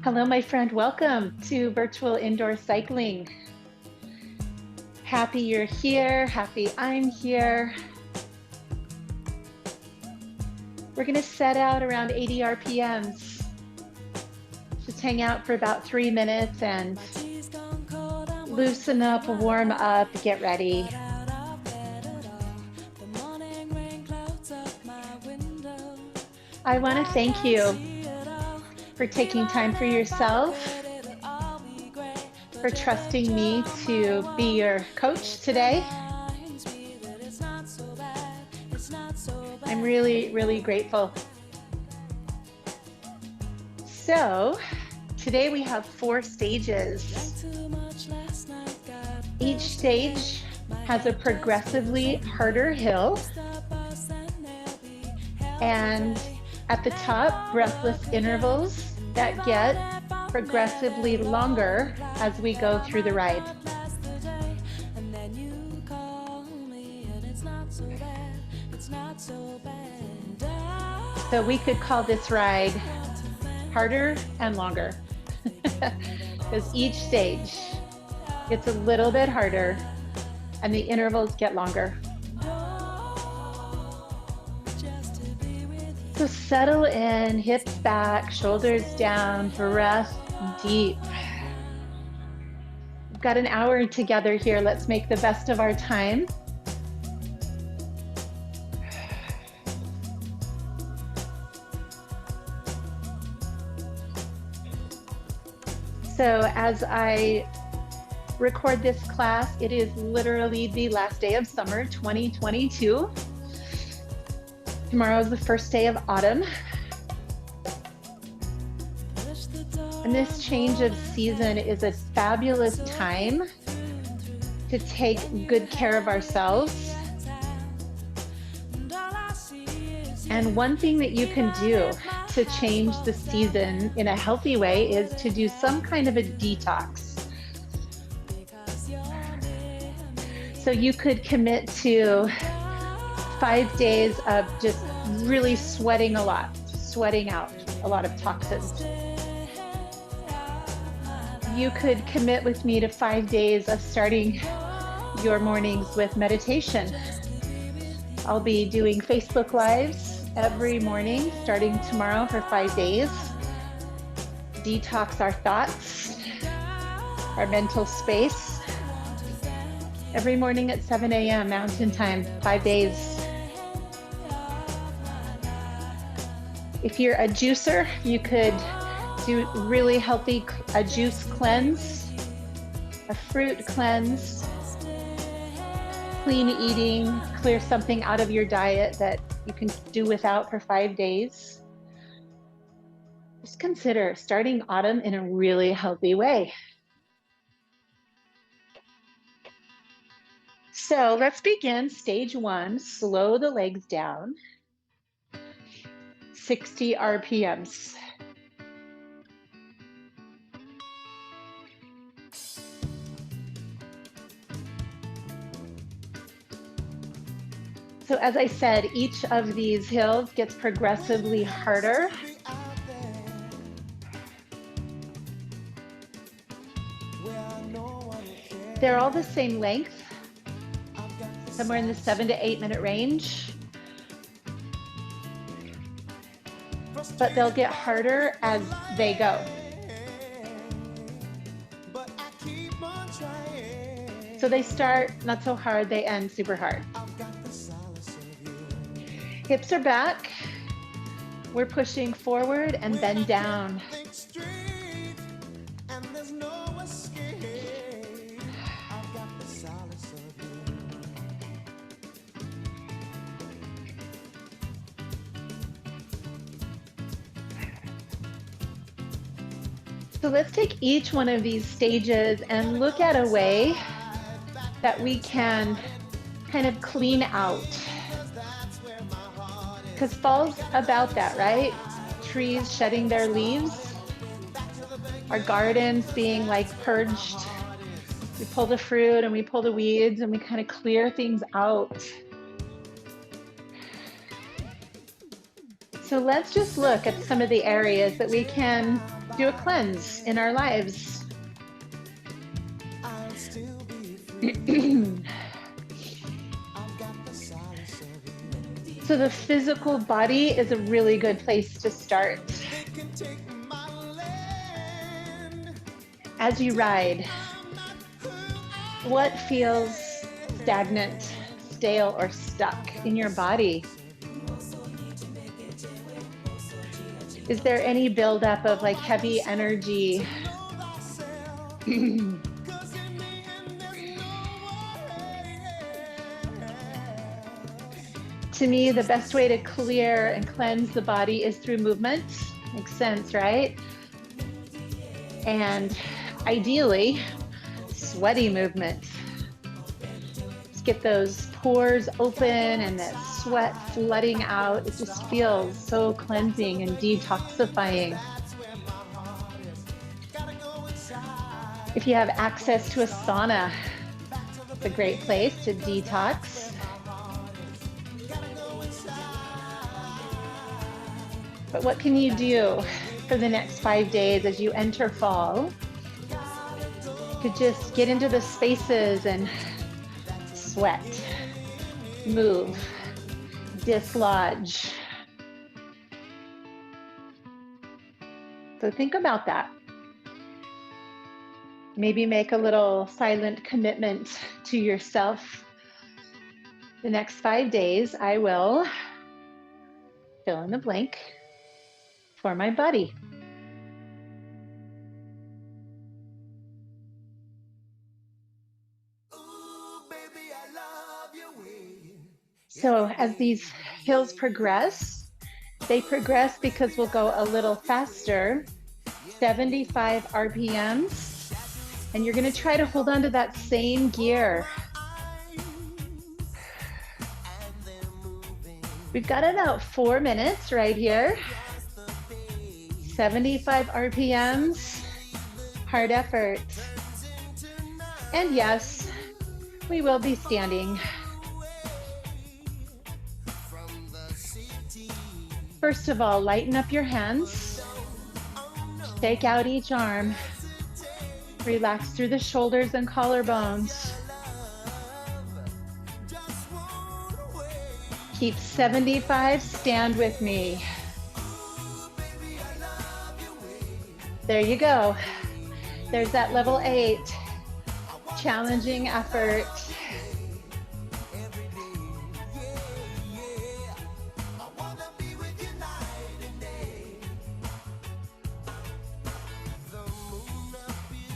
Hello, my friend. Welcome to virtual indoor cycling. Happy you're here. Happy I'm here. We're going to set out around 80 RPMs. Just hang out for about 3 minutes and loosen up, warm up, get ready. I want to thank you for taking time for yourself, for trusting me to be your coach today. I'm really, really grateful. So today we have 4 stages. Each stage has a progressively harder hill, and at the top, breathless intervals that get progressively longer as we go through the ride. So we could call this ride harder and longer because each stage gets a little bit harder and the intervals get longer. So settle in, hips back, shoulders down, breath deep. We've got an hour together here. Let's make the best of our time. So as I record this class, it is literally the last day of summer 2022. Tomorrow is the first day of autumn. And this change of season is a fabulous time to take good care of ourselves. And one thing that you can do to change the season in a healthy way is to do some kind of a detox. So you could commit to 5 days of just really sweating a lot, sweating out a lot of toxins. You could commit with me to 5 days of starting your mornings with meditation. I'll be doing Facebook Lives every morning starting tomorrow for 5 days. Detox our thoughts, our mental space. Every morning at 7 a.m. Mountain Time, 5 days. If you're a juicer, you could do really healthy a juice cleanse, a fruit cleanse, clean eating, clear something out of your diet that you can do without for 5 days. Just consider starting autumn in a really healthy way. So let's begin stage 1, slow the legs down, 60 RPMs. So as I said, each of these hills gets progressively harder. They're all the same length, somewhere in the 7 to 8 minute range. But they'll get harder as they go. So they start not so hard, they end super hard. Hips are back. We're pushing forward and then down. So let's take each one of these stages and look at a way that we can kind of clean out. Because fall's about that, right? Trees shedding their leaves, our gardens being like purged. We pull the fruit and we pull the weeds and we kind of clear things out. So let's just look at some of the areas that we can do a cleanse in our lives. So the physical body is a really good place to start. As you ride, what feels stagnant, stale, or stuck in your body? Is there any buildup of like heavy energy? To me, the best way to clear and cleanse the body is through movement. Makes sense, right? And ideally, sweaty movement. Just get those pores open and that sweat flooding out. It just feels so cleansing and detoxifying. If you have access to a sauna, it's a great place to detox. But what can you do for the next 5 days as you enter fall? You could just get into the spaces and sweat, move, dislodge. So think about that. Maybe make a little silent commitment to yourself. The next 5 days, I will fill in the blank for my body. So as these hills progress, they progress because we'll go a little faster, 75 RPMs, and you're going to try to hold on to that same gear. We've got about 4 minutes right here. 75 RPMs, hard effort. And yes, we will be standing. First of all, lighten up your hands. Shake out each arm. Relax through the shoulders and collarbones. Keep 75, stand with me. There you go. There's that level 8. Challenging effort.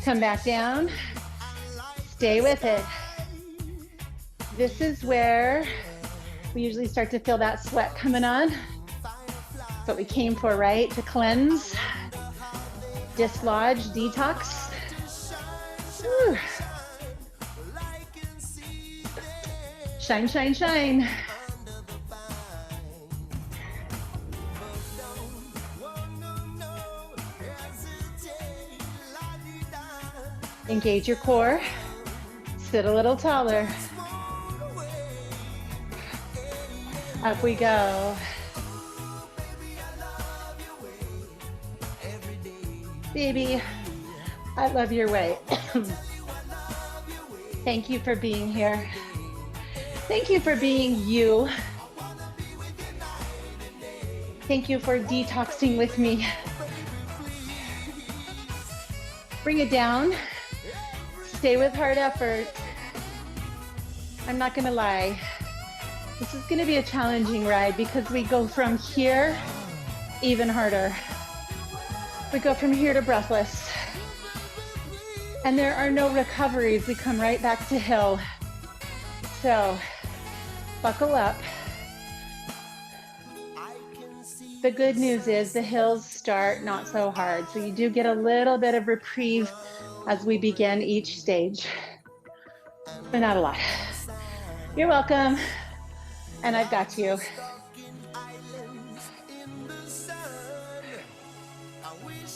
Come back down. Stay with it. This is where we usually start to feel that sweat coming on. That's what we came for, right? To cleanse, dislodge, detox. Whew. Shine, shine, shine. Engage your core. Sit a little taller. Up we go. Baby, I love your way. Thank you for being here. Thank you for being you. Thank you for detoxing with me. Bring it down. Stay with hard effort. I'm not gonna lie. This is gonna be a challenging ride because we go from here even harder. We go from here to breathless. And there are no recoveries. We come right back to hill. So, buckle up. The good news is the hills start not so hard. So you do get a little bit of reprieve as we begin each stage, but not a lot. You're welcome. And I've got you.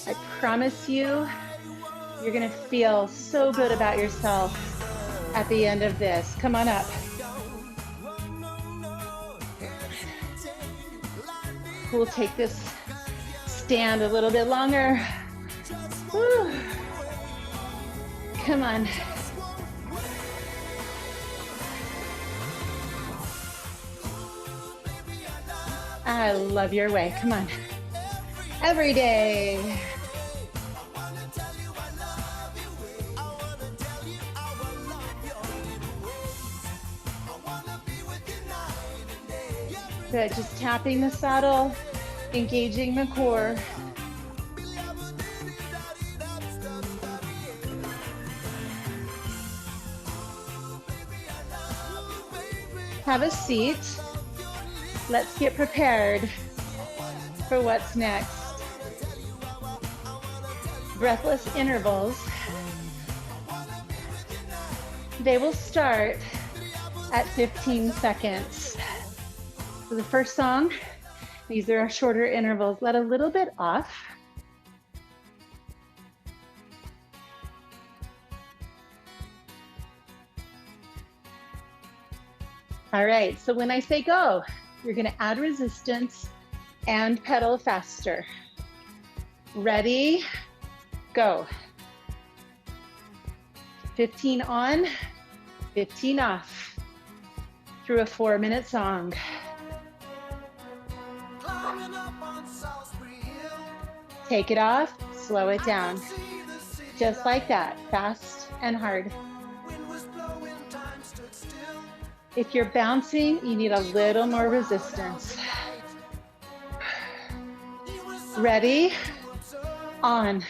I promise you, you're gonna feel so good about yourself at the end of this. Come on up. We'll take this stand a little bit longer. Whew. Come on. I love your way. Come on. Every day. Good. Just tapping the saddle, engaging the core. Have a seat. Let's get prepared for what's next. Breathless intervals. They will start at 15 seconds. So the first song, these are our shorter intervals. Let a little bit off. All right, so when I say go, you're gonna add resistance and pedal faster. Ready, go. 15 on, 15 off, through a 4-minute song. Take it off, slow it down. Just like that, fast and hard. If you're bouncing, you need a little more resistance. Ready, on.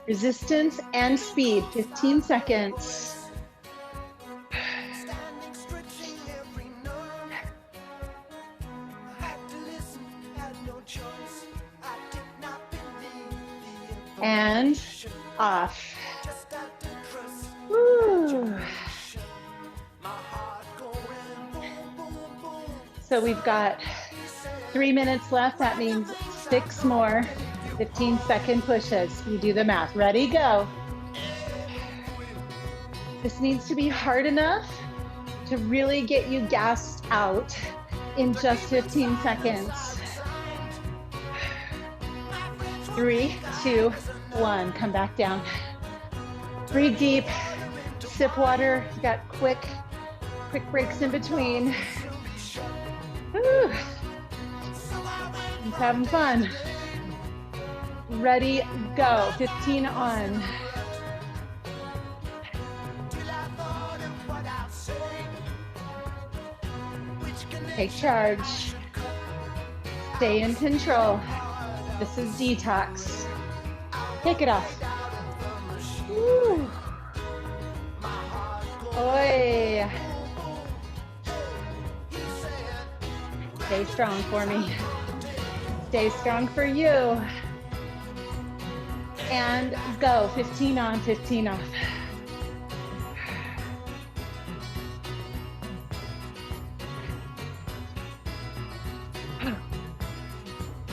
Resistance and speed, 15 seconds. And off. Woo. So we've got 3 minutes left. That means 6 more 15-second pushes. You do the math. Ready, go. This needs to be hard enough to really get you gassed out in just 15 seconds. 3, 2, 1. Come back down. Breathe deep. Sip water. You got quick breaks in between. Woo. Just having fun. Ready, go. 15 on. Take charge. Stay in control. This is detox. Take it off. Woo. Oi. Stay strong for me. Stay strong for you. And go. 15 on, 15 off.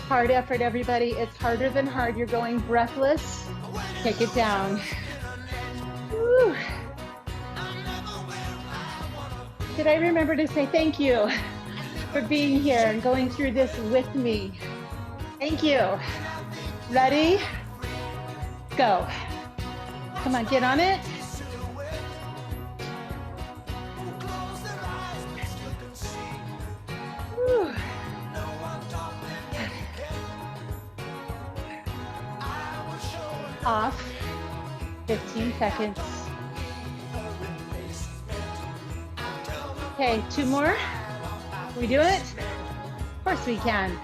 Hard effort, everybody. It's harder than hard. You're going breathless. Take it down. Woo. Did I remember to say thank you for being here and going through this with me? Thank you. Ready? Go. Come on, get on it. Woo. Off. 15 seconds. Okay, 2 more. Can we do it? Of course we can.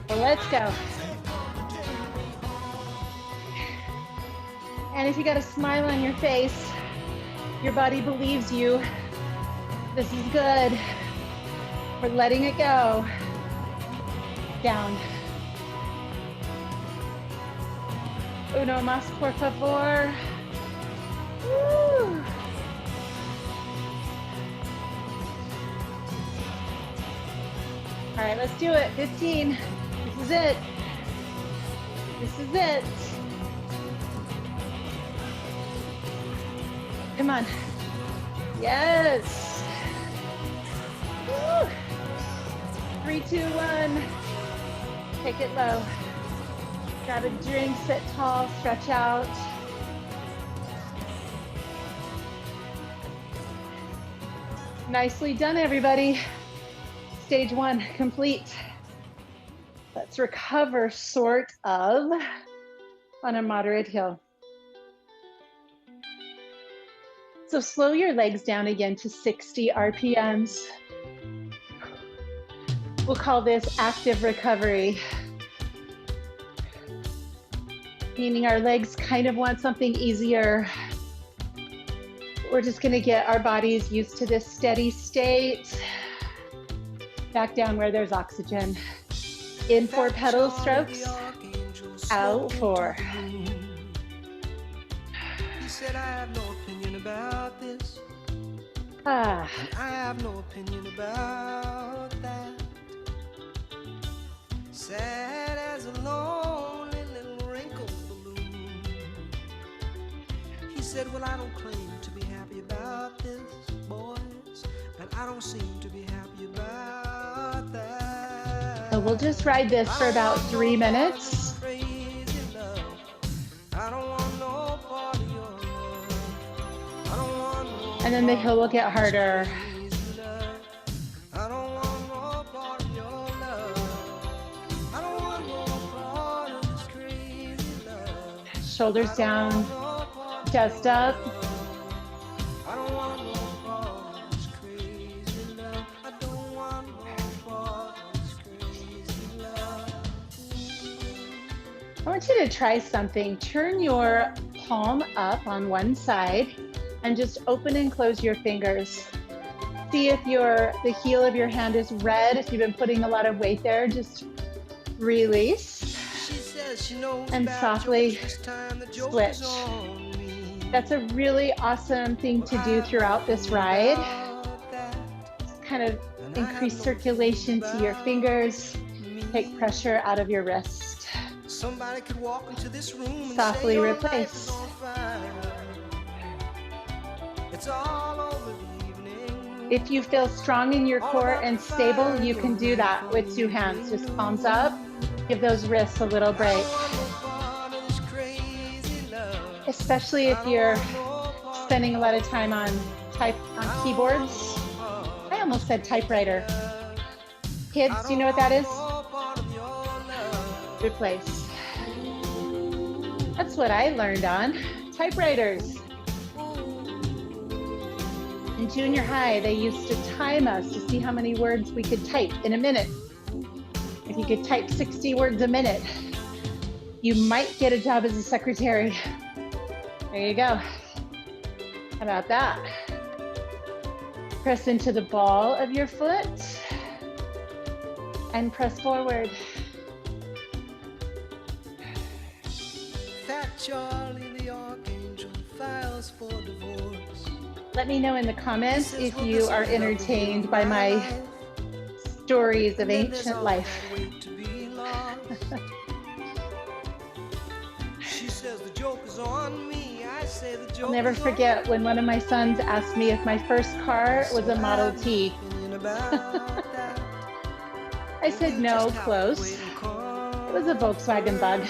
Well, let's go. And if you got a smile on your face, your body believes you. This is good. We're letting it go. Down. Uno más, por favor. Woo. All right, let's do it. 15. This is it. This is it. Come on. Yes. Woo. 3, 2, 1. Take it low. Grab a drink, sit tall, stretch out. Nicely done, everybody. Stage 1 complete. Let's recover sort of on a moderate hill. So slow your legs down again to 60 RPMs. We'll call this active recovery, meaning our legs kind of want something easier. We're just going to get our bodies used to this steady state. Back down where there's oxygen. In 4 pedal strokes. Out 4. He said, I have no opinion about this. I have no opinion about that. Sad as a lonely little wrinkled balloon. He said, well, I don't claim to be happy about this, boys, and I don't seem to be happy about that. So we'll just ride this for about 3 minutes. And then the hill will get harder. Shoulders down, chest up. I want you to try something. Turn your palm up on one side and just open and close your fingers. See if the heel of your hand is red. If you've been putting a lot of weight there, just release and softly switch. That's a really awesome thing to do throughout this ride. Just kind of increase circulation to your fingers, take pressure out of your wrist. Somebody could walk into this room softly replace. It's all over the evening. If you feel strong in your core and stable, you can do that with 2 hands. Just palms up. Give those wrists a little break. Especially if you're spending a lot of time on keyboards. I almost said typewriter. Kids, do you know what that is? Replace. That's what I learned on typewriters. In junior high, they used to time us to see how many words we could type in a minute. If you could type 60 words a minute, you might get a job as a secretary. There you go. How about that? Press into the ball of your foot and press forward. Fat Charlie the Archangel files for divorce. Let me know in the comments if you are entertained by my stories of ancient life. She says the joke is on me. I say the joke. I'll never forget when one of my sons asked me if my first car was a Model T. I said no, close. It was a Volkswagen Bug.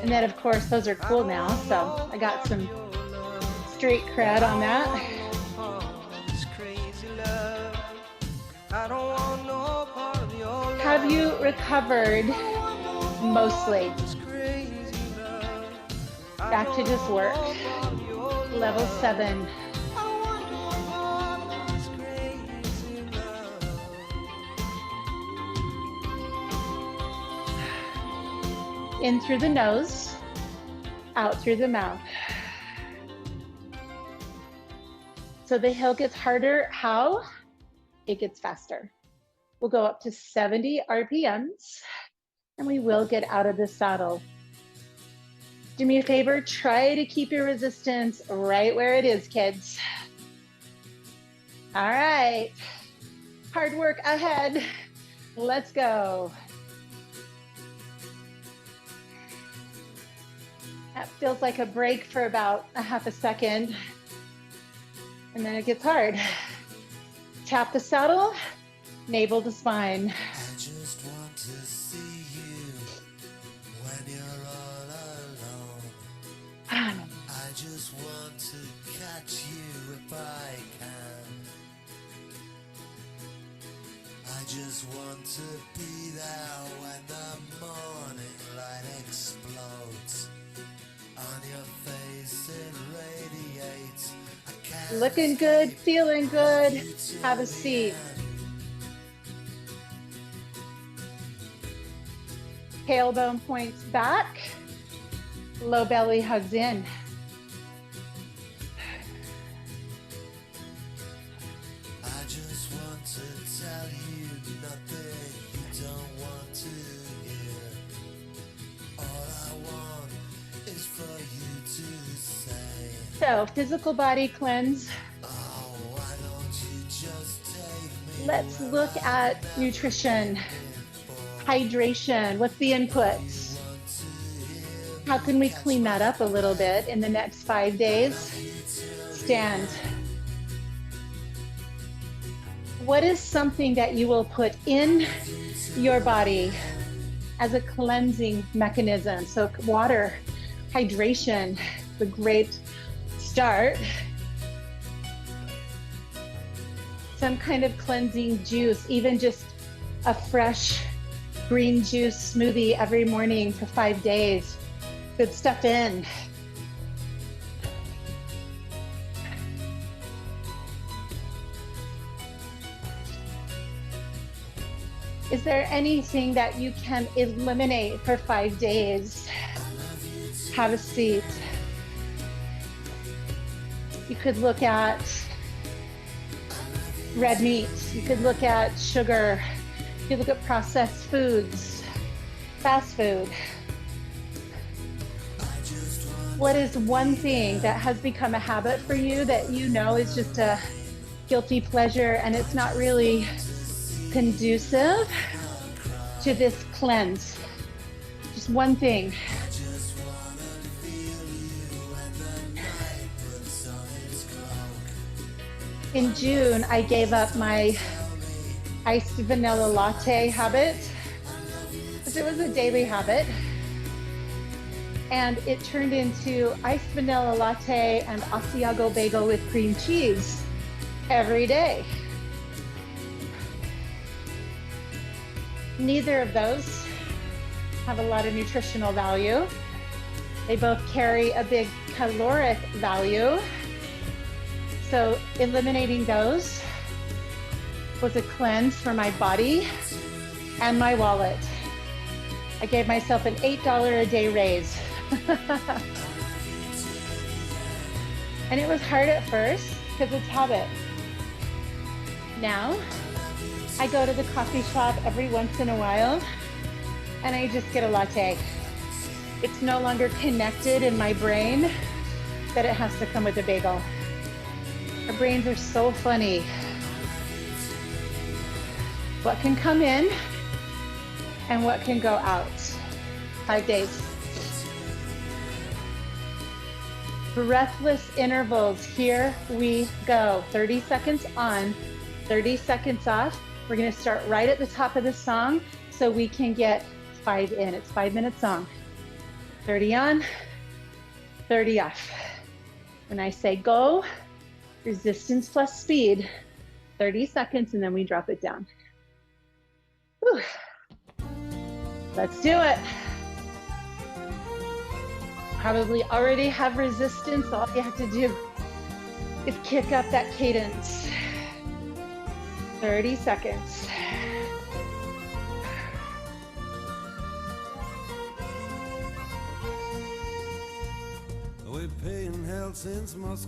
And then, of course, those are cool now, so I got some street cred on that. Have you recovered mostly? Back to just work. Level 7. In through the nose, out through the mouth. So the hill gets harder. How? It gets faster. We'll go up to 70 RPMs and we will get out of the saddle. Do me a favor, try to keep your resistance right where it is, kids. All right, hard work ahead. Let's go. That feels like a break for about a half a second, and then it gets hard. Tap the saddle navel to spine. I just want to see you when you're all alone. I just want to catch you if I can. I just want to be there when the morning light explodes. On your face it radiates. I can't Looking good, feeling good. Have a seat. Tailbone points back. Low belly hugs in. I just want to tell you nothing you don't want to hear. All I want is for you to say, So, physical body cleanse. oh, why don't you just take me? Let's look at nutrition, hydration. What's the inputs? How can we clean that up a little bit in the next 5 days? Stand. What is something that you will put in your body as a cleansing mechanism? So water, hydration, is a great start. Some kind of cleansing juice, even just a fresh green juice smoothie every morning for 5 days. Good stuff in. Is there anything that you can eliminate for 5 days? Have a seat. You could look at red meat. You could look at sugar. You could look at processed foods, fast food. What is one thing that has become a habit for you that you know is just a guilty pleasure and it's not really conducive to this cleanse? Just one thing. In June, I gave up my iced vanilla latte habit because it was a daily habit. And it turned into iced vanilla latte and Asiago bagel with cream cheese every day. Neither of those have a lot of nutritional value. They both carry a big caloric value. So eliminating those was a cleanse for my body and my wallet. I gave myself an $8 a day raise. And it was hard at first because it's habit. Now, I go to the coffee shop every once in a while and I just get a latte. It's no longer connected in my brain that it has to come with a bagel. Our brains are so funny. What can come in and what can go out? 5 days. Breathless intervals, here we go. 30 seconds on, 30 seconds off. We're gonna start right at the top of the song so we can get 5 in. It's 5-minute song. 30 on, 30 off. When I say go, resistance plus speed, 30 seconds, and then we drop it down. Whew. Let's do it. Probably already have resistance. All you have to do is kick up that cadence. 30 seconds.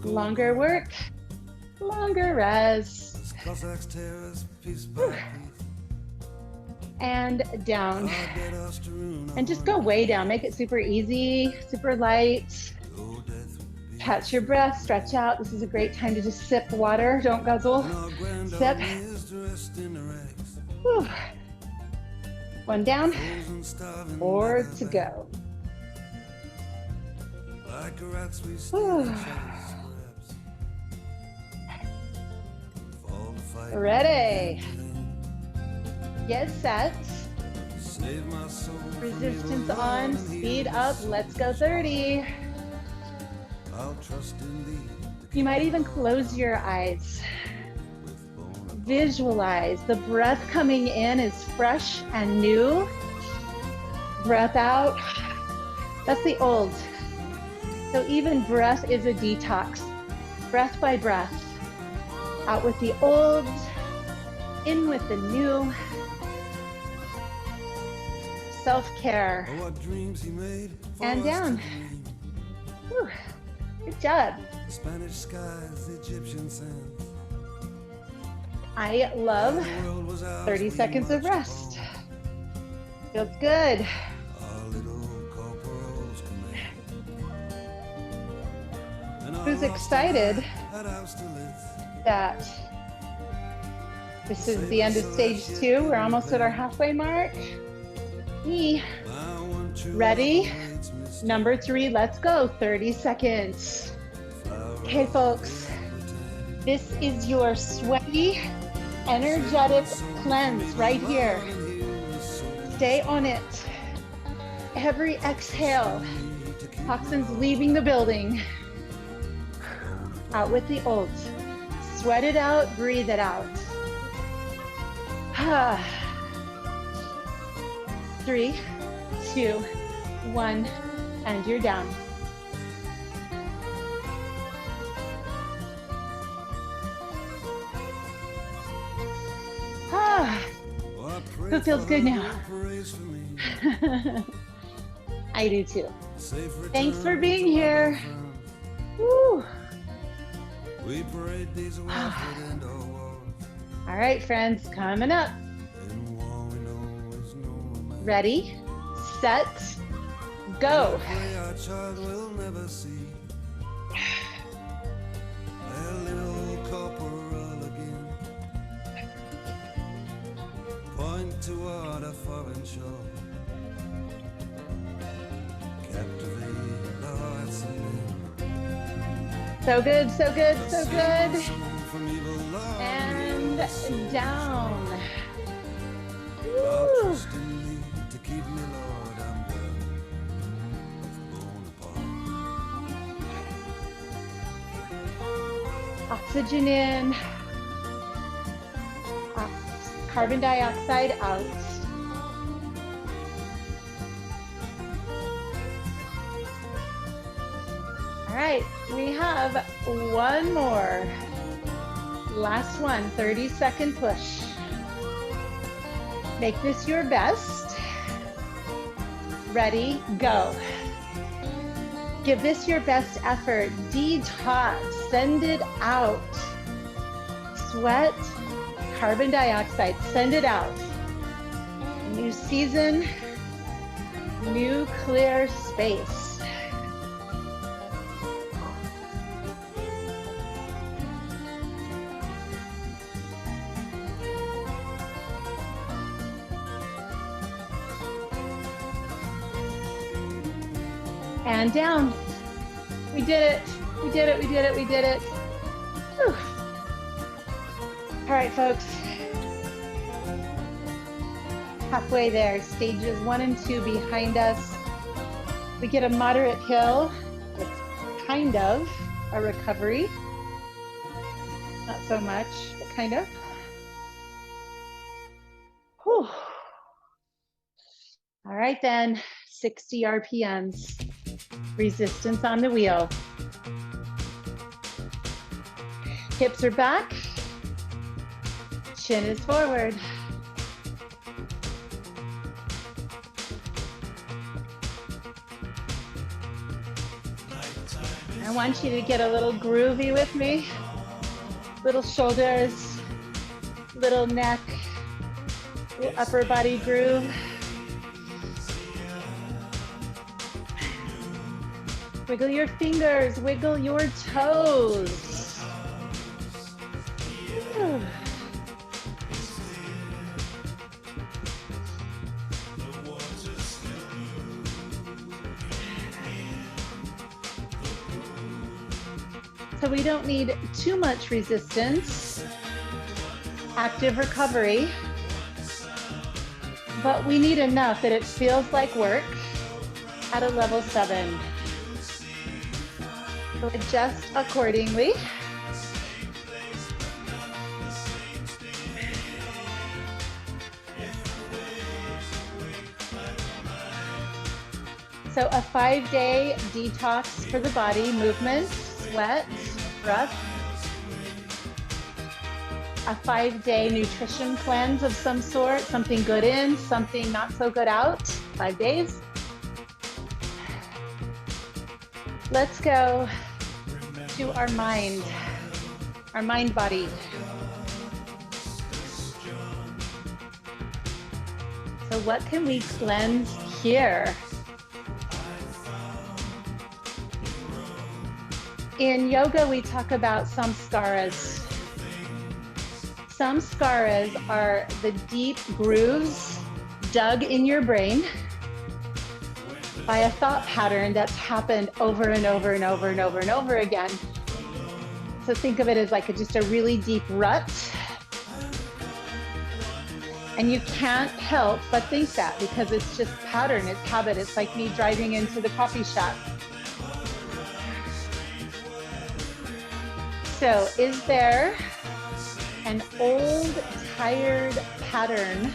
Longer work, longer rest. And down. And just go way down. Make it super easy, super light. Catch your breath, stretch out. This is a great time to just sip water. Don't guzzle. Sip. Whew. 1 down, 4 to go. Whew. Ready. Get set. Resistance on, speed up, let's go 30. You might even close your eyes. Visualize the breath coming in is fresh and new. Breath out, that's the old. So even breath is a detox, breath by breath. Out with the old, in with the new. Self-care. And down. Whew. Good job. Spanish skies, Egyptian sands. I love 30 seconds of rest. Feels good. Who's excited that this is the end of stage 2? We're almost at our halfway mark. Ready? Number 3, let's go. 30 seconds. Okay, folks. This is your sweaty, energetic cleanse right here. Stay on it. Every exhale, toxins leaving the building. Out with the old. Sweat it out, breathe it out. 3, 2, 1, and you're down. Who feels good now? I do too. Thanks for being here. Woo. All right, friends, coming up. Ready, set, go. Point toward a foreign shore. Captivate the hearts of men. So good, so good, so good. And down. Woo. Oxygen in, carbon dioxide out. All right, we have one more. Last one, 30-second push. Make this your best. Ready, go. Give this your best effort. Detox, send it out. Sweat, carbon dioxide, send it out. New season, new clear space. And down. We did it. We did it. We did it. We did it. Whew. All right, folks. Halfway there. Stages 1 and 2 behind us. We get a moderate hill. It's kind of a recovery. Not so much, but kind of. Whew. All right, then. 60 RPMs. Resistance on the wheel. Hips are back. Chin is forward. I want you to get a little groovy with me. Little shoulders, little neck, little upper body groove. Wiggle your fingers, wiggle your toes. So we don't need too much resistance. Active recovery. but we need enough that it feels like work at a level 7. So adjust accordingly. So a 5-day detox for the body, movement, sweat, breath. A 5-day nutrition cleanse of some sort, something good in, something not so good out, 5 days. Let's go to our mind body. So what can we cleanse here? In yoga, we talk about samskaras. Samskaras are the deep grooves dug in your brain by a thought pattern that's happened over and over and over and over and over again. So think of it as like just a really deep rut. And you can't help but think that because it's just pattern, it's habit. It's like me driving into the coffee shop. So is there an old, tired pattern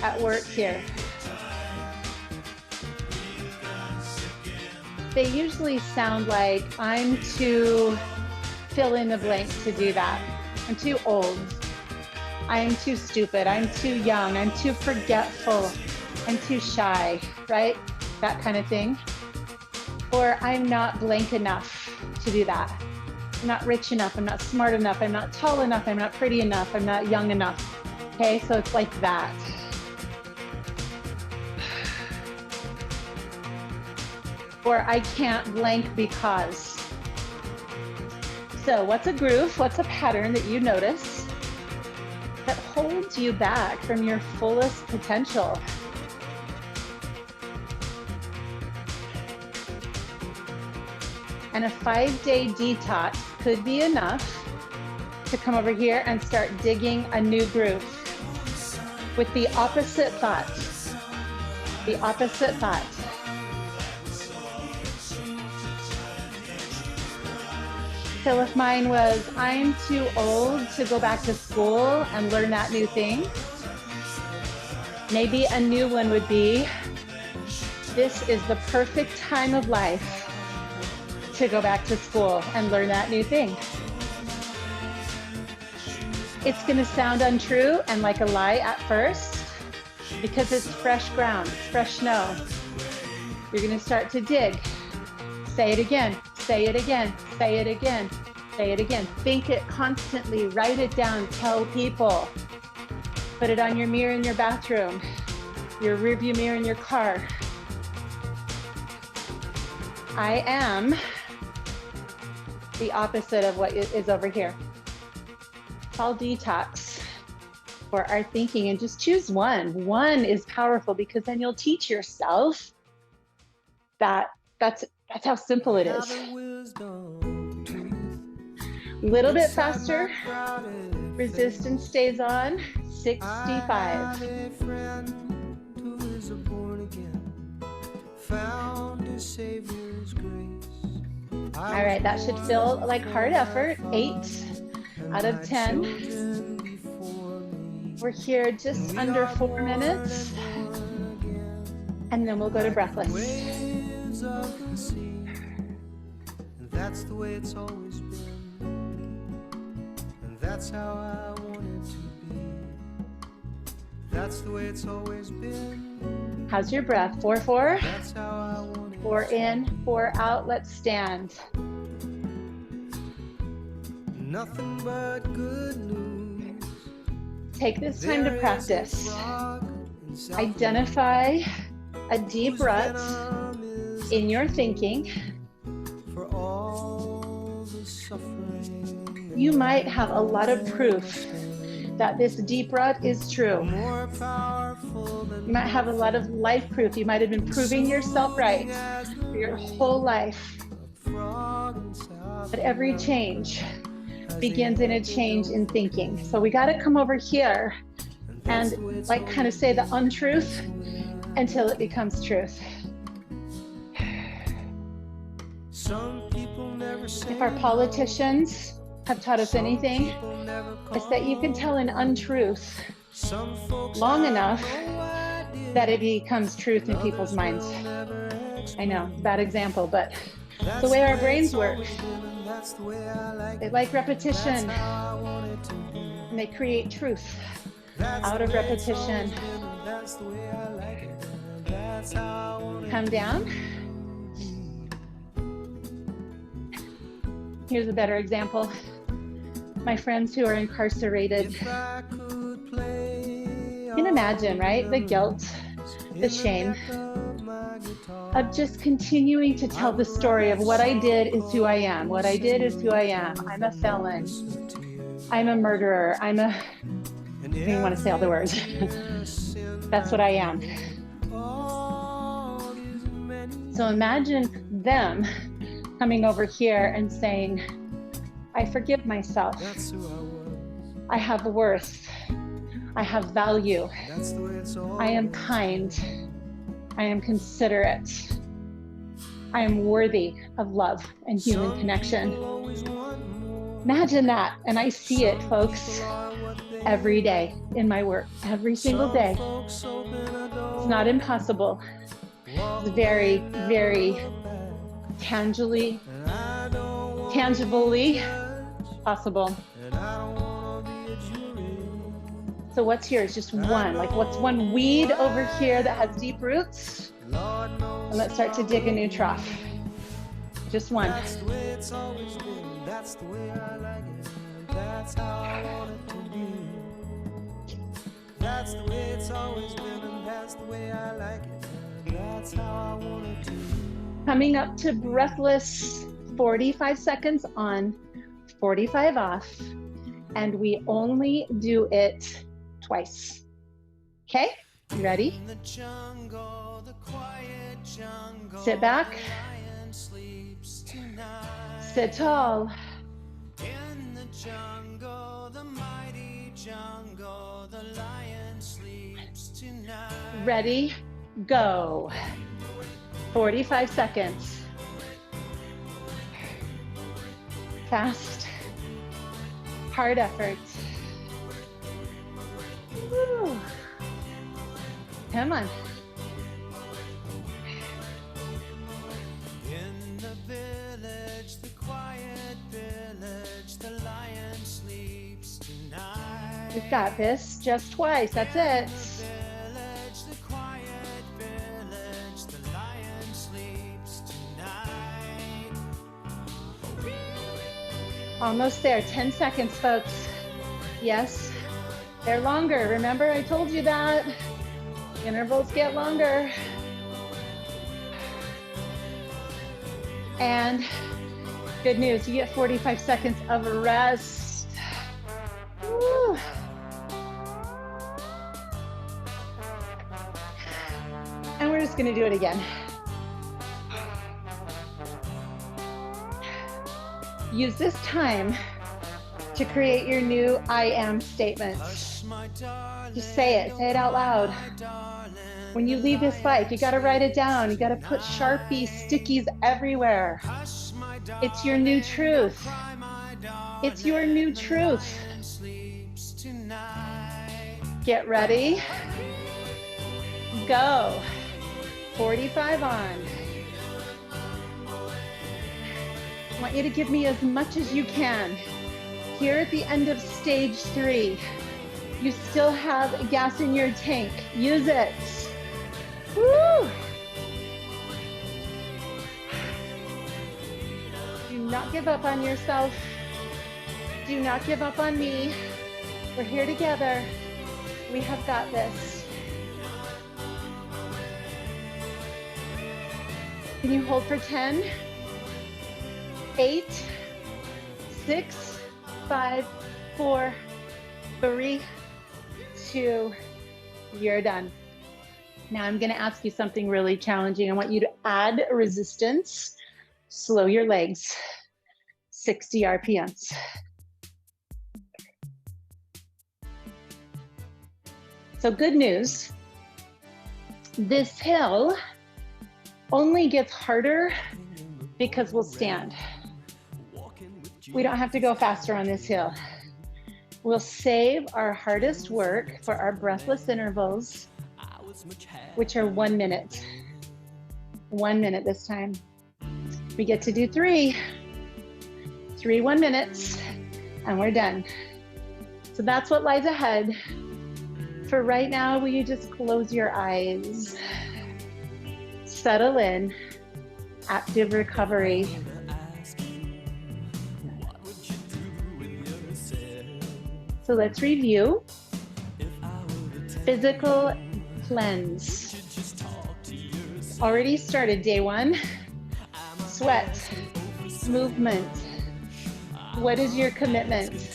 at work here? They usually sound like, I'm too fill in the blank to do that. I'm too old. I'm too stupid. I'm too young. I'm too forgetful. I'm too shy, right? That kind of thing. Or I'm not blank enough to do that. I'm not rich enough, I'm not smart enough, I'm not tall enough, I'm not pretty enough, I'm not young enough. Okay, so it's like that. Or I can't blank because. So what's a groove, what's a pattern that you notice that holds you back from your fullest potential? And a 5-day detox could be enough to come over here and start digging a new groove with the opposite thought. The opposite thought. So if mine was, I'm too old to go back to school and learn that new thing, maybe a new one would be, this is the perfect time of life to go back to school and learn that new thing. It's going to sound untrue and like a lie at first because it's fresh ground, it's fresh snow. You're going to start to dig. Say it again, say it again, say it again, say it again. Think it constantly, write it down, tell people. Put it on your mirror in your bathroom, your rearview mirror in your car. I am the opposite of what is over here. Fall Detox for our thinking, and just choose one. One is powerful because then you'll teach yourself that that's how simple it is. Little bit faster. Resistance stays on. 65. All right, that should feel like hard effort. 8 out of 10. We're here just under 4 minutes. And then we'll go to breathless. That's the way it's always been. And that's how I want it to be. That's the way it's always been. How's your breath? 4, 4. That's how I want it. 4 in, 4 out. Let's stand. Nothing but good news. Take this time to practice. Identify a deep rut in your thinking. For all the suffering. You might have a lot of proof that this deep rut is true. You might have a lot of life proof. You might have been proving yourself right for your whole life. But every change begins in a change in thinking. So we got to come over here and and like kind of say the untruth until it becomes truth. If our politicians have taught us anything, it's that you can tell an untruth long enough that it becomes truth in people's minds. I know, bad example, but it's the way our brains work. They like repetition, and they create truth out of repetition. Come down. Here's a better example. My friends who are incarcerated. You can imagine, right? The guilt, the shame of just continuing to tell the story of what I did is who I am. What I did is who I am. I'm a felon. I'm a murderer. I don't even want to say all the words. That's what I am. So imagine them coming over here and saying, I forgive myself. I have worth. I have value. I am kind. I am considerate. I am worthy of love and human connection. Imagine that. And I see it, folks, every day in my work, every single day. It's not impossible. It's very, very tangibly possible. So what's yours? Just one. Like, what's one weed over here that has deep roots? And let's start to dig a new trough. Just one. That's the way it's always been. That's the way I like it. That's how I want it to be. That's the way it's always been, and that's the way I like it. That's how I want it to be. Coming up to breathless, 45 seconds on, 45 off, and we only do it twice. Okay, you ready? Sit back. Sit tall. In the jungle, the mighty jungle, the lion sleeps tonight. Ready, go. 45 seconds. Fast, hard effort. Woo. Come on. In the village, the quiet village, the lion sleeps tonight. We've got this, just twice, that's it. Almost there, 10 seconds, folks. Yes, they're longer. Remember, I told you that. Intervals get longer. And good news, you get 45 seconds of rest. Woo. And we're just gonna do it again. Use this time to create your new I am statement. Just say it out loud. When you leave this bike, you gotta write it down. You gotta put Sharpie stickies everywhere. It's your new truth. It's your new truth. Get ready. Go. 45 on. I want you to give me as much as you can. Here at the end of stage 3, you still have gas in your tank. Use it. Woo! Do not give up on yourself. Do not give up on me. We're here together. We have got this. Can you hold for 10? 8, 6, 5, 4, 3, 2, you're done. Now I'm going to ask you something really challenging. I want you to add resistance. Slow your legs. 60 RPMs. So good news, this hill only gets harder because we'll stand. We don't have to go faster on this hill. We'll save our hardest work for our breathless intervals, which are 1 minute. 1 minute this time. We get to do three 1 minutes, and we're done. So that's what lies ahead. For right now, will you just close your eyes? Settle in, active recovery. So let's review. Physical cleanse. Already started day one. Sweat, movement. What is your commitment?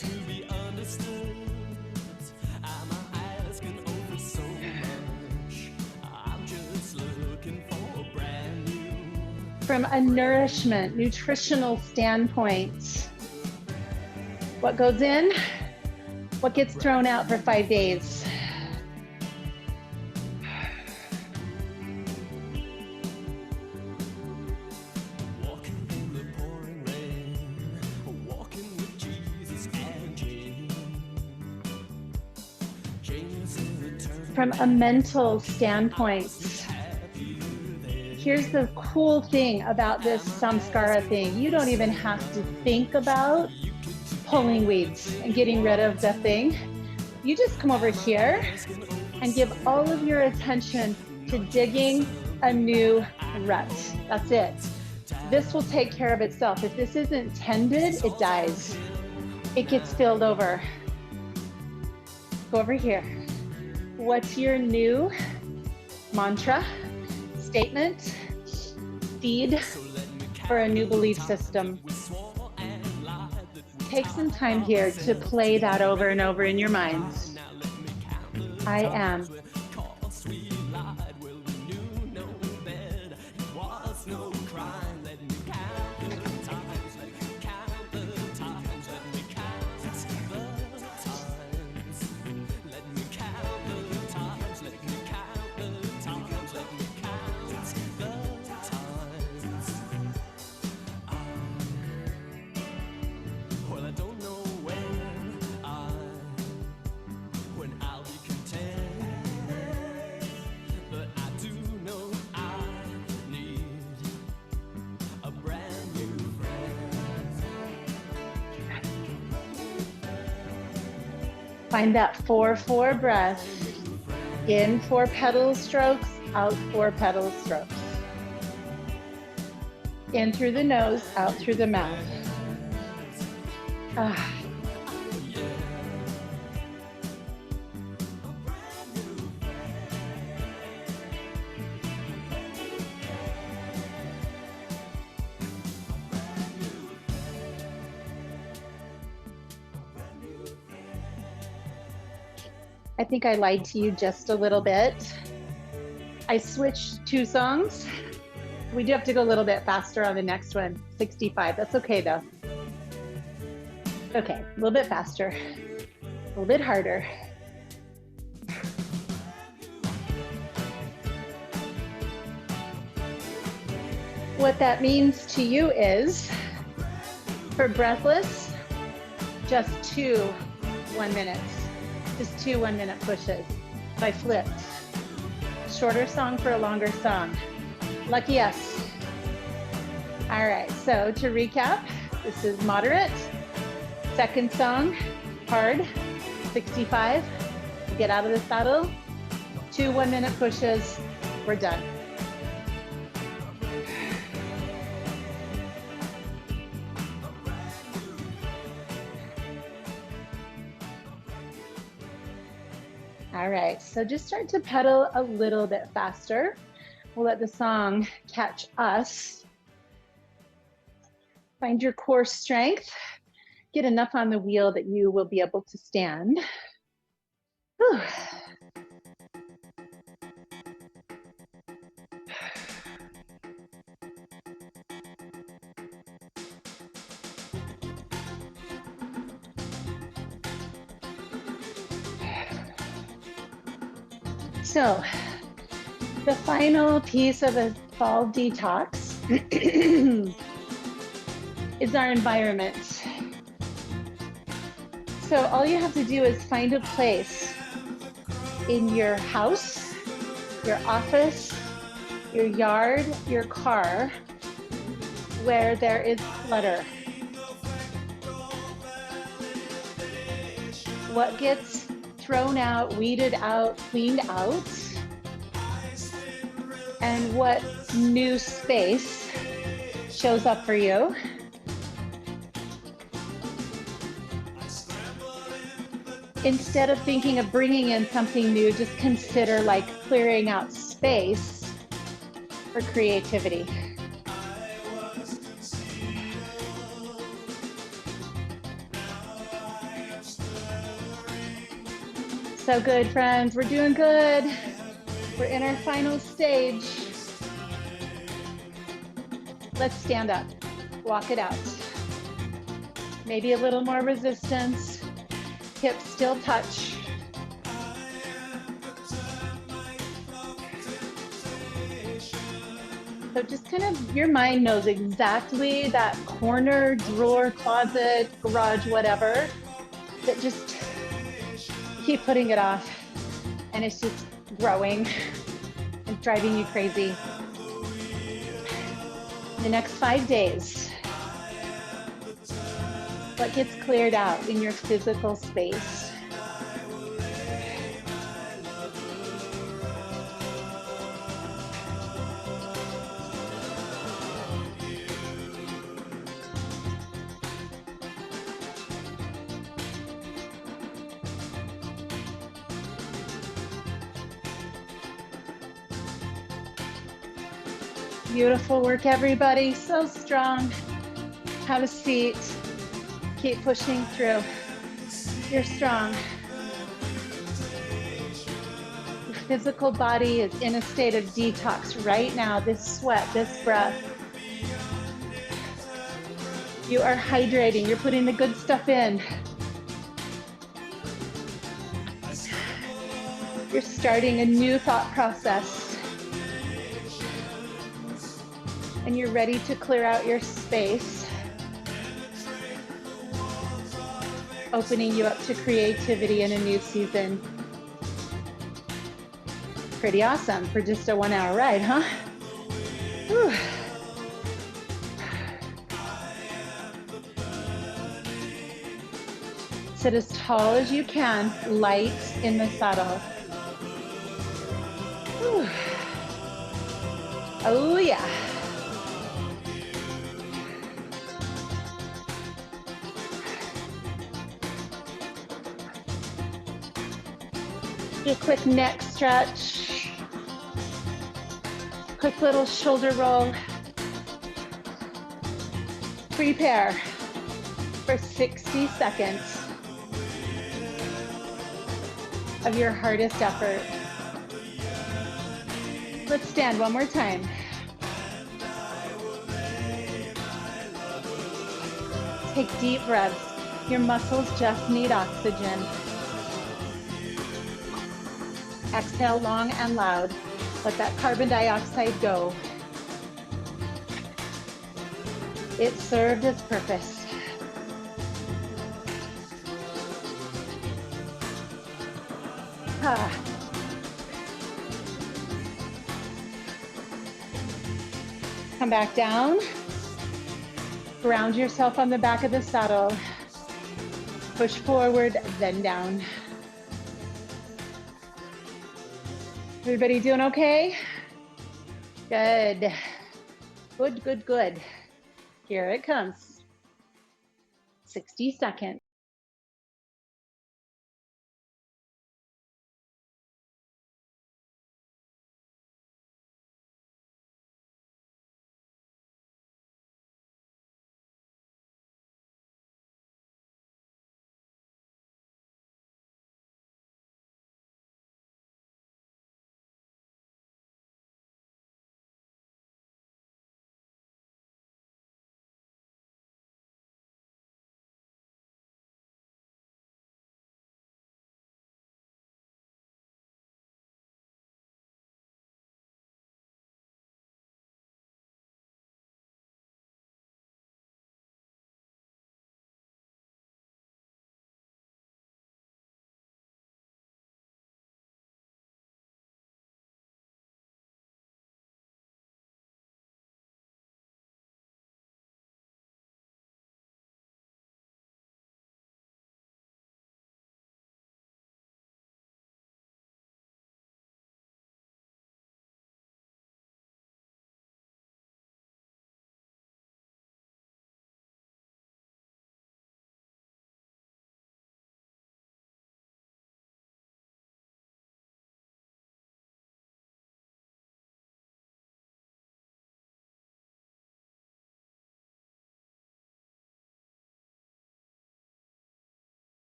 From a nourishment, nutritional standpoint, what goes in, what gets thrown out for 5 days? From a mental standpoint, here's the cool thing about this samskara thing. You don't even have to think about pulling weeds and getting rid of the thing. You just come over here and give all of your attention to digging a new rut. That's it. This will take care of itself. If this isn't tended, it dies. It gets filled over. Go over here. What's your new mantra, statement, seed for a new belief system? Take some time here to play that over and over in your minds. I am. Find that 4-4 breath. In 4 petal strokes, out 4 petal strokes. In through the nose, out through the mouth. I think I lied to you just a little bit. I switched 2 songs. We do have to go a little bit faster on the next one, 65. That's okay though. Okay, a little bit faster, a little bit harder. What that means to you is, for breathless, just 2 1 minutes. Just 2 1 minute pushes. So I flipped. Shorter song for a longer song. Lucky us. All right, so to recap, this is moderate. Second song, hard, 65. Get out of the saddle. 2 1 minute pushes. We're done. All right, so just start to pedal a little bit faster. We'll let the song catch us. Find your core strength. Get enough on the wheel that you will be able to stand. Whew. So the final piece of a fall detox is our environment. So all you have to do is find a place in your house, your office, your yard, your car, where there is clutter. What gets thrown out, weeded out, cleaned out, and what new space shows up for you. Instead of thinking of bringing in something new, just consider like clearing out space for creativity. So good, friends. We're doing good. We're in our final stage. Let's stand up, walk it out. Maybe a little more resistance. Hips still touch. So just kind of, your mind knows exactly that corner, drawer, closet, garage, whatever, that just keep putting it off. And it's just growing and driving you crazy. The next 5 days, what gets cleared out in your physical space? Beautiful work, everybody. So strong. Have a seat. Keep pushing through. You're strong. Your physical body is in a state of detox right now. This sweat, this breath. You are hydrating. You're putting the good stuff in. You're starting a new thought process. And you're ready to clear out your space, opening you up to creativity in a new season. Pretty awesome for just a 1 hour ride, huh? Whew. Sit as tall as you can, light in the saddle. Whew. Oh yeah. Do a quick neck stretch. Quick little shoulder roll. Prepare for 60 seconds of your hardest effort. Let's stand one more time. Take deep breaths. Your muscles just need oxygen. Exhale long and loud. Let that carbon dioxide go. It served its purpose. Ah. Come back down. Ground yourself on the back of the saddle. Push forward, then down. Everybody doing okay? Good. Good, good, good. Here it comes. 60 seconds.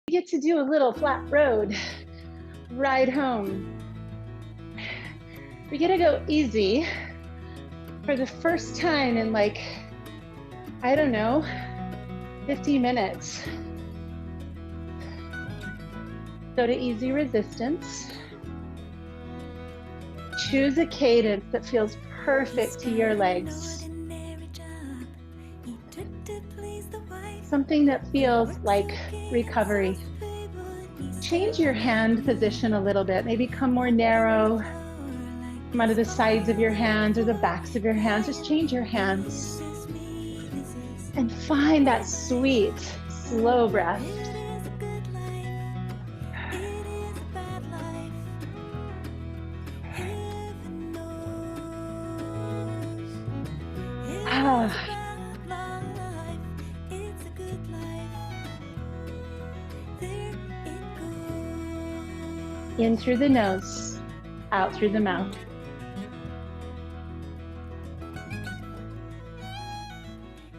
You get to do a little flat road ride home. We're gonna go easy for the first time in like, I don't know, 50 minutes. Go to easy resistance. Choose a cadence that feels perfect to your legs. Something that feels like recovery. Change your hand position a little bit. Maybe come more narrow. Come out of the sides of your hands or the backs of your hands. Just change your hands. And find that sweet, slow breath. Ah. In through the nose, out through the mouth.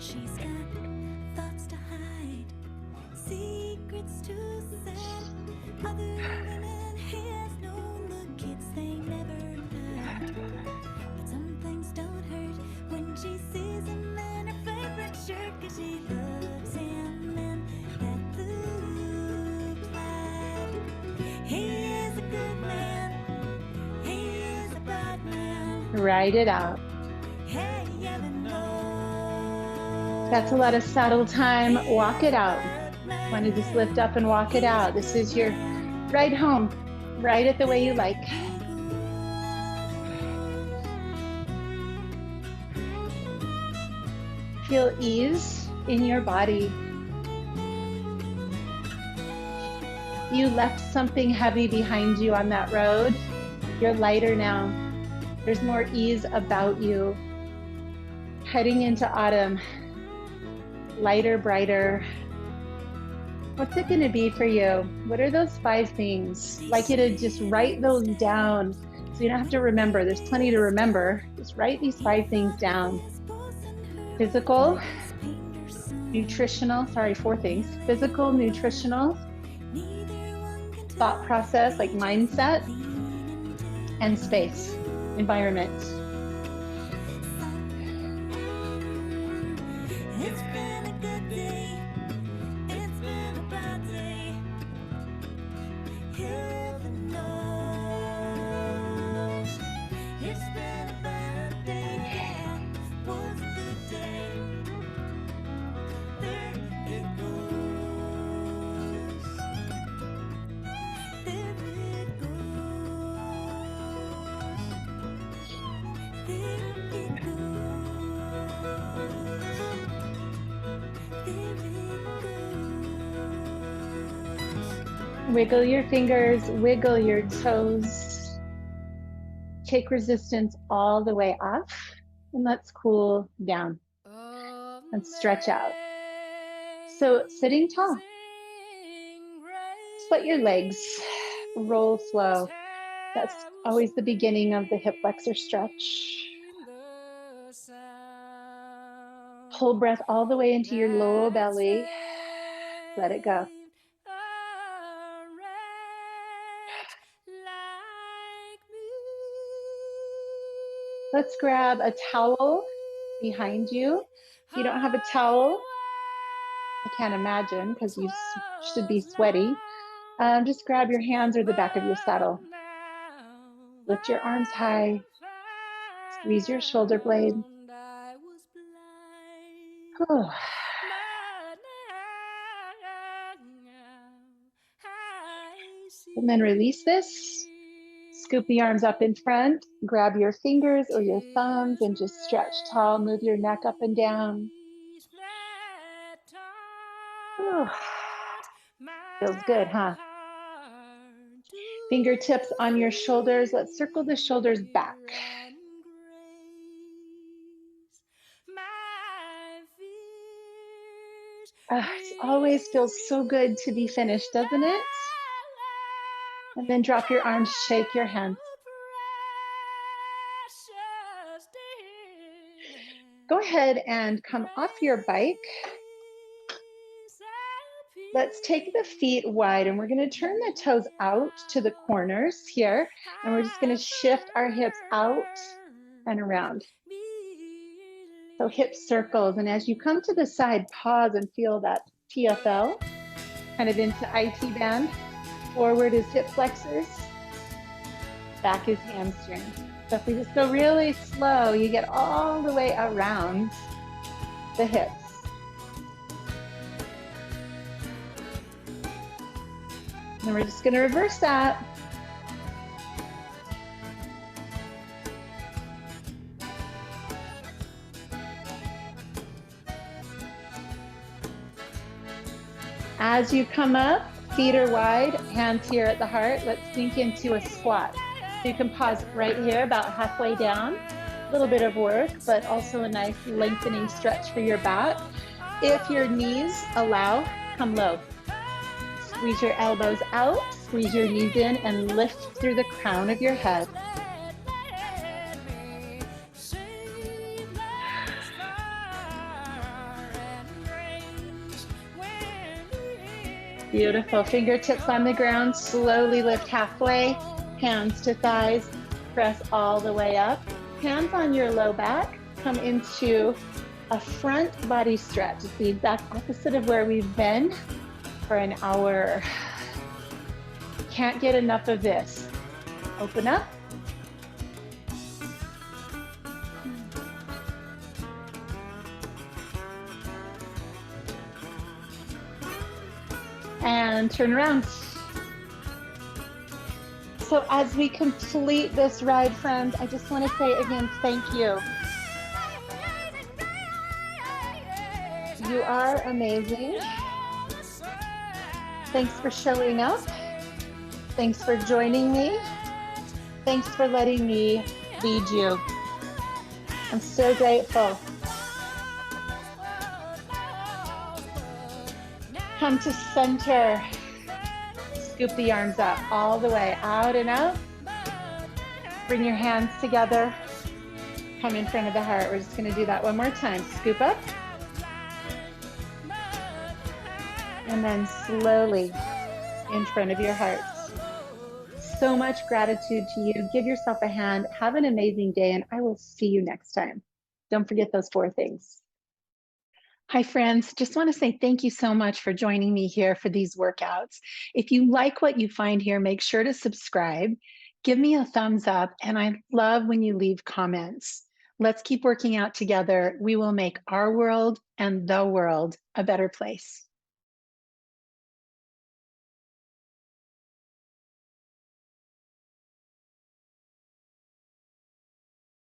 She's got thoughts to hide, secrets to set. Other women he has known, the kids they never had. But some things don't hurt when she sees him in her favorite shirt, 'cause she loves him in that blue plaid. He is a good man, he is a bad man. Ride it out. Hey, heaven knows. That's a lot of saddle time. Walk it out. Want to just lift up and walk it out. This is your ride home. Ride it the way you like. Feel ease in your body. You left something heavy behind you on that road. You're lighter now. There's more ease about you. Heading into autumn. Lighter, brighter. What's it going to be for you? What are those 5 things? I'd like you to just write those down so you don't have to remember. There's plenty to remember. Just write these 5 things down. Physical, nutritional, 4 things. Physical, nutritional, thought process, like mindset, and space, environment. It's been a good day, it's been a bad day. Heaven knows. It's been a bad day, that was a good day. There it goes. There it goes. There it goes. Wiggle your fingers, wiggle your toes. Take resistance all the way off, and let's cool down and stretch out. So sitting tall. Just let your legs roll slow. That's always the beginning of the hip flexor stretch. Pull breath all the way into your lower belly. Let it go. Let's grab a towel behind you. If you don't have a towel, I can't imagine because you should be sweaty. Just grab your hands or the back of your saddle. Lift your arms high. Squeeze your shoulder blade. And then release this. Scoop the arms up in front. Grab your fingers or your thumbs and just stretch tall. Move your neck up and down. Feels good, huh? Fingertips on your shoulders. Let's circle the shoulders back. It always feels so good to be finished, doesn't it? And then drop your arms, shake your hands. Go ahead and come off your bike. Let's take the feet wide and we're going to turn the toes out to the corners here. And we're just going to shift our hips out and around. So hip circles. And as you come to the side, pause and feel that TFL, kind of into IT band. Forward is hip flexors. Back is hamstring. So if we just go really slow, you get all the way around the hips. And we're just going to reverse that. As you come up, feet are wide, hands here at the heart. Let's sink into a squat. So you can pause right here, about halfway down. A little bit of work, but also a nice lengthening stretch for your back. If your knees allow, come low. Squeeze your elbows out, squeeze your knees in, and lift through the crown of your head. Beautiful. Fingertips on the ground, slowly lift halfway, hands to thighs, press all the way up. Hands on your low back, come into a front body stretch. It's the exact opposite of where we've been for an hour. Can't get enough of this. Open up. And turn around. So as we complete this ride, friends, I just want to say again, thank you. You are amazing. Thanks for showing up. Thanks for joining me. Thanks for letting me lead you. I'm so grateful. Come to center. Scoop the arms up all the way out and out. Bring your hands together. Come in front of the heart. We're just going to do that one more time. Scoop up. And then slowly in front of your heart. So much gratitude to you. Give yourself a hand. Have an amazing day, and I will see you next time. Don't forget those 4 things. Hi, friends. Just want to say thank you so much for joining me here for these workouts. If you like what you find here, make sure to subscribe. Give me a thumbs up, and I love when you leave comments. Let's keep working out together. We will make our world and the world a better place.